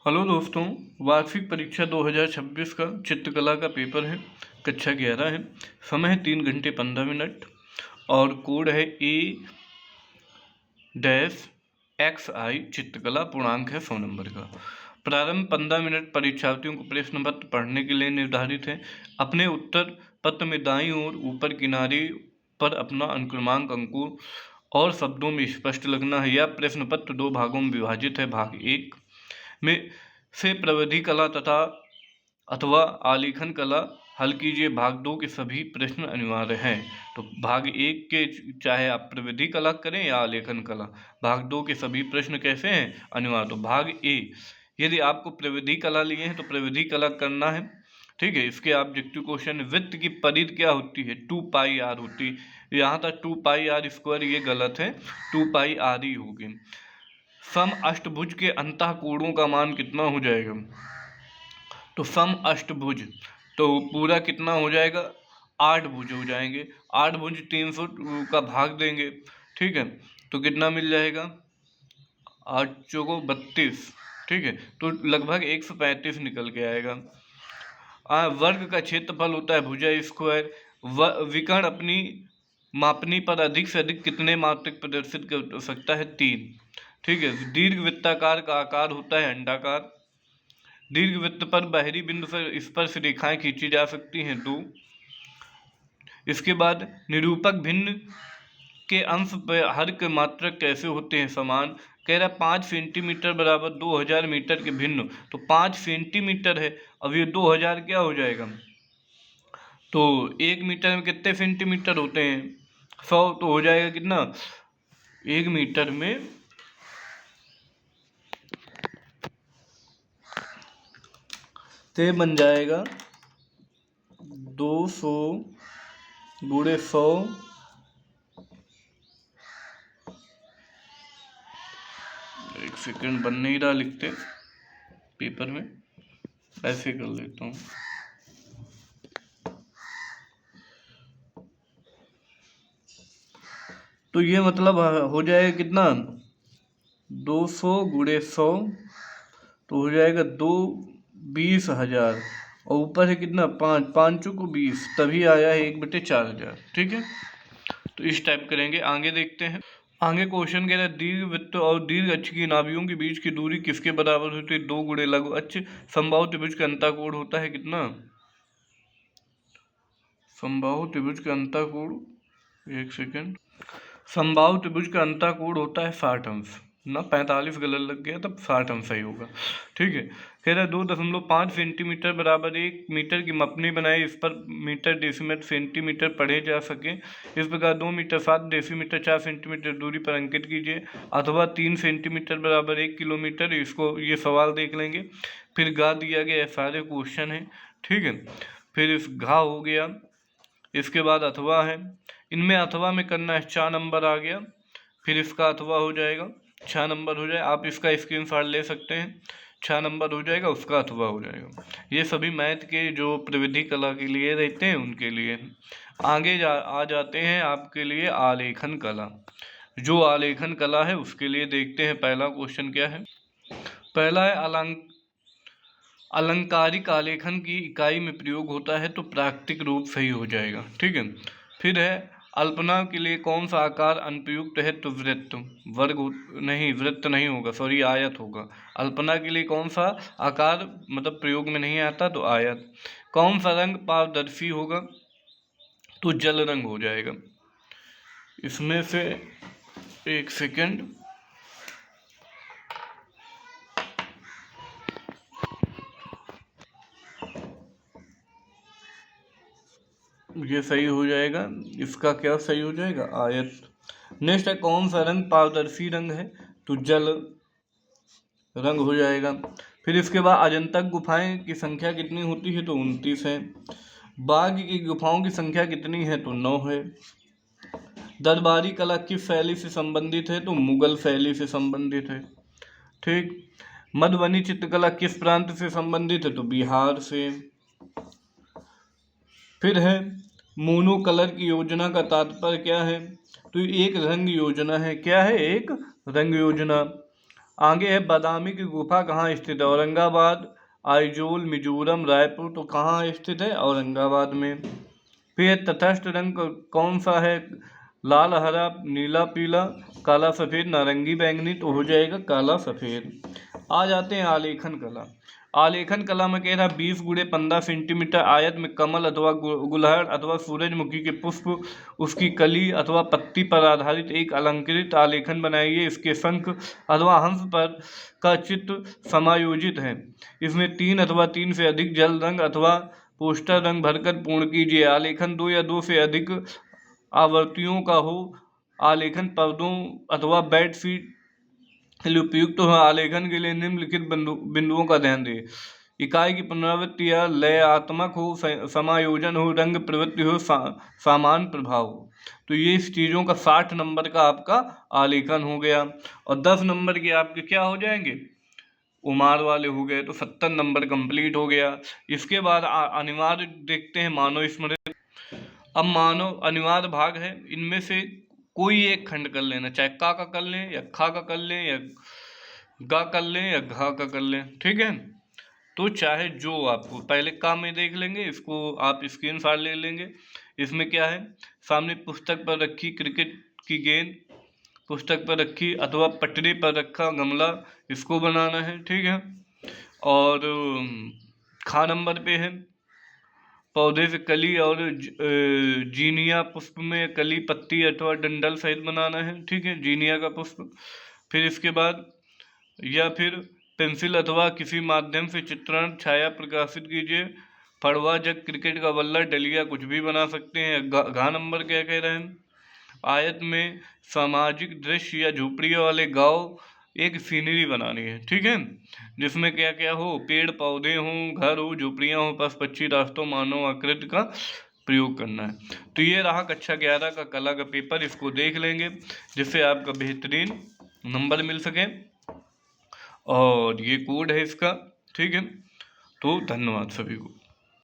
Hello दोस्तों, वार्षिक परीक्षा 2026 का चित्रकला का पेपर है। कक्षा 11 है। समय है 3 घंटे 15 मिनट और कोड है A-XI। चित्रकला पूर्णांक है 100 नंबर का। प्रारंभ 15 मिनट परीक्षार्थियों को प्रश्न पत्र पढ़ने के लिए निर्धारित है। अपने उत्तर पत्र में दाईं ओर ऊपर किनारे पर अपना अनुक्रमांक अंकों और शब्दों में स्पष्ट लिखना है। यह प्रश्न पत्र 2 भागों में विभाजित है। भाग 1 में से प्रविधि कला तथा अथवा आलेखन कला हल कीजिए। भाग 2 के सभी प्रश्न अनिवार्य हैं। तो भाग 1 के चाहे आप प्रविधि कला करें या आलेखन कला, भाग 2 के सभी प्रश्न कैसे हैं? अनिवार्य। तो भाग ए, यदि आपको प्रविधि कला लिए हैं तो प्रविधि कला करना है, ठीक है। इसके ऑब्जेक्टिव क्वेश्चन, वृत्त की परिधि क्या होती है? 2πr होती है। यहाँ तक 2πr², ये गलत है, 2πr ही होगी। सम अष्टभुज के अंतःकोणों का मान कितना हो जाएगा? तो सम अष्टभुज तो पूरा कितना हो जाएगा? 8 भुज हो जाएंगे। 8 भुज 300 का भाग देंगे, ठीक है, तो कितना मिल जाएगा? 8 चौको 32, ठीक है, तो लगभग 135 निकल के आएगा। वर्ग का क्षेत्रफल होता है भुजा स्क्वायर। विकर्ण अपनी मापनी पर अधिक से अधिक कितने मात्रक प्रदर्शित कर सकता है? 3, ठीक है। दीर्घ वृत्ताकार का आकार होता है अंडाकार। दीर्घ वृत्त पर बाहरी बिंदु पर स्पर्श रेखाएं खींची जा सकती हैं 2। इसके बाद निरूपक भिन्न के अंश पर हर के मात्रक कैसे होते हैं? समान। कह रहा 5 सेंटीमीटर बराबर 2000 मीटर के भिन्न, तो 5 सेंटीमीटर है, अब ये 2000 क्या हो जाएगा? तो 1 मीटर में कितने सेंटीमीटर होते हैं? 100, तो हो जाएगा कितना? 1 मीटर में 100 बन जाएगा 200 गुणे 100 एक सेकंड, बन नहीं रहा लिखते पेपर में, ऐसे कर लेता हूँ। तो ये मतलब हो जाएगा कितना? 200 गुणे 100 तो हो जाएगा 20,000 और ऊपर है कितना? 5, 5 को 20, तभी आया है 1/4000, ठीक है। तो इस टाइप करेंगे। आगे देखते हैं। आगे क्वेश्चन कह रहा है दीर्घ वृत्त और दीर्घ अक्ष की नाभियों के बीच की दूरी किसके बराबर होती है? 2 गुणे लघु अक्ष। समबाहु त्रिभुज का अंतःकोण होता है कितना? समबाहु त्रिभुज का अंतःकोण, एक सेकंड, समबाहु त्रिभुज का अंतःकोण होता है 60 अंश ना, 45 गलत लग गया, तब 60 अंश सही होगा, ठीक है। कह रहा है 2.5 सेंटीमीटर बराबर 1 मीटर की मपनी बनाई, इस पर मीटर डेसीमीटर सेंटीमीटर पढ़े जा सके। इस प्रकार 2 मीटर 7 डेसीमीटर 4 सेंटीमीटर दूरी पर अंकित कीजिए, अथवा 3 सेंटीमीटर बराबर 1 किलोमीटर। इसको ये सवाल देख लेंगे। फिर घा दिया गया, सारे क्वेश्चन है, ठीक है। फिर इस घा हो गया, इसके बाद अथवा है, इनमें अथवा में करना है 4 नंबर आ गया। फिर इसका अथवा हो जाएगा 6 नंबर हो जाए, आप इसका स्क्रीनशॉट ले सकते हैं, 6 नंबर हो जाएगा, उसका अथवा हो जाएगा। ये सभी मैथ के जो प्रविधि कला के लिए रहते हैं उनके लिए। आगे आ जाते हैं आपके लिए आलेखन कला। जो आलेखन कला है उसके लिए देखते हैं पहला क्वेश्चन क्या है। पहला है अलंकारिक आलेखन की इकाई में प्रयोग होता है, तो प्राकृतिक रूप सही हो जाएगा, ठीक है। फिर है अल्पना के लिए कौन सा आकार अनुपयुक्त है? तो वृत्त। वर्ग नहीं, वृत्त नहीं होगा, सॉरी, आयत होगा। अल्पना के लिए कौन सा आकार मतलब प्रयोग में नहीं आता? तो आयत। कौन सा रंग पारदर्शी होगा? तो जल रंग हो जाएगा। इसमें से एक सेकंड, ये सही हो जाएगा। इसका क्या सही हो जाएगा? आयत। नेक्स्ट है कौन सा रंग पारदर्शी रंग है? तो जल रंग हो जाएगा। फिर इसके बाद अजंता गुफाएं की संख्या कितनी होती है? तो 29 है। बाघ की गुफाओं की संख्या कितनी है? तो 9 है। दरबारी कला किस शैली से संबंधित है? तो मुगल शैली से संबंधित है, ठीक। मधुबनी चित्रकला किस प्रांत से संबंधित है? तो बिहार से। फिर है मोनो कलर की योजना का तात्पर्य क्या है? तो एक रंग योजना है। क्या है? एक रंग योजना। आगे है बादामी की गुफा कहाँ स्थित है? औरंगाबाद, आइजोल, मिजोरम, रायपुर। तो कहाँ स्थित है? औरंगाबाद में। फिर तटस्थ रंग कौन सा है? लाल, हरा, नीला, पीला, काला, सफेद, नारंगी, बैंगनी। तो हो जाएगा काला सफेद। आ जाते हैं आलेखन कला। आलेखन कला में कह रहा 20 गुणे 15 सेंटीमीटर आयत में कमल अथवा गुलहड़ अथवा सूरजमुखी के पुष्प, उसकी कली अथवा पत्ती पर आधारित एक अलंकृत आलेखन बनाइए। इसके शंख अथवा हंस पर का चित्र समायोजित है। इसमें 3 अथवा 3 से अधिक जल रंग अथवा पोस्टर रंग भरकर पूर्ण कीजिए। आलेखन 2 या 2 से अधिक आवृत्तियों का हो। आलेखन पर्दों अथवा बेडशीट उपयुक्त हो। आलेखन के लिए निम्नलिखित बिंदुओं का ध्यान दें। इकाई की पुनरावृत्ति या लयात्मक हो, समायोजन हो, रंग प्रवृत्ति हो, सामान प्रभाव हो। तो ये इस चीज़ों का 60 नंबर का आपका आलेखन हो गया। और 10 नंबर के आपके क्या हो जाएंगे? उमार वाले हो गए। तो 70 नंबर कंप्लीट हो गया। इसके बाद अनिवार्य देखते हैं मानव स्मृति। अब मानव अनिवार्य भाग है, इनमें से कोई एक खंड कर लेना, चाहे का कर लें या खा का कर लें या गा कर लें या घा का कर लें, ठीक है। तो चाहे जो आपको पहले का में देख लेंगे, इसको आप स्क्रीनशॉट ले लेंगे। इसमें क्या है? सामने पुस्तक पर रखी क्रिकेट की गेंद, पुस्तक पर रखी अथवा पटरी पर रखा गमला, इसको बनाना है, ठीक है। और खा नंबर पे है पौधे से कली और जीनिया पुष्प में कली, पत्ती अथवा डंडल सहित बनाना है, ठीक है, जीनिया का पुष्प। फिर इसके बाद या फिर पेंसिल अथवा किसी माध्यम से चित्रण छाया प्रकाशित कीजिए। फड़वा, जग, क्रिकेट का बल्ला, डलिया, कुछ भी बना सकते हैं। घा नंबर क्या कह रहे हैं? आयत में सामाजिक दृश्य या झोपड़ी वाले गांव एक सीनरी बनानी है, ठीक है, जिसमें क्या क्या हो? पेड़ पौधे हों, घर हो, झोपड़ियाँ हो, पशु पक्षी, रास्तों, मानव आकृति का प्रयोग करना है। तो ये रहा कक्षा 11 का कला का पेपर। इसको देख लेंगे जिससे आपका बेहतरीन नंबर मिल सके। और ये कोड है इसका, ठीक है। तो धन्यवाद सभी को।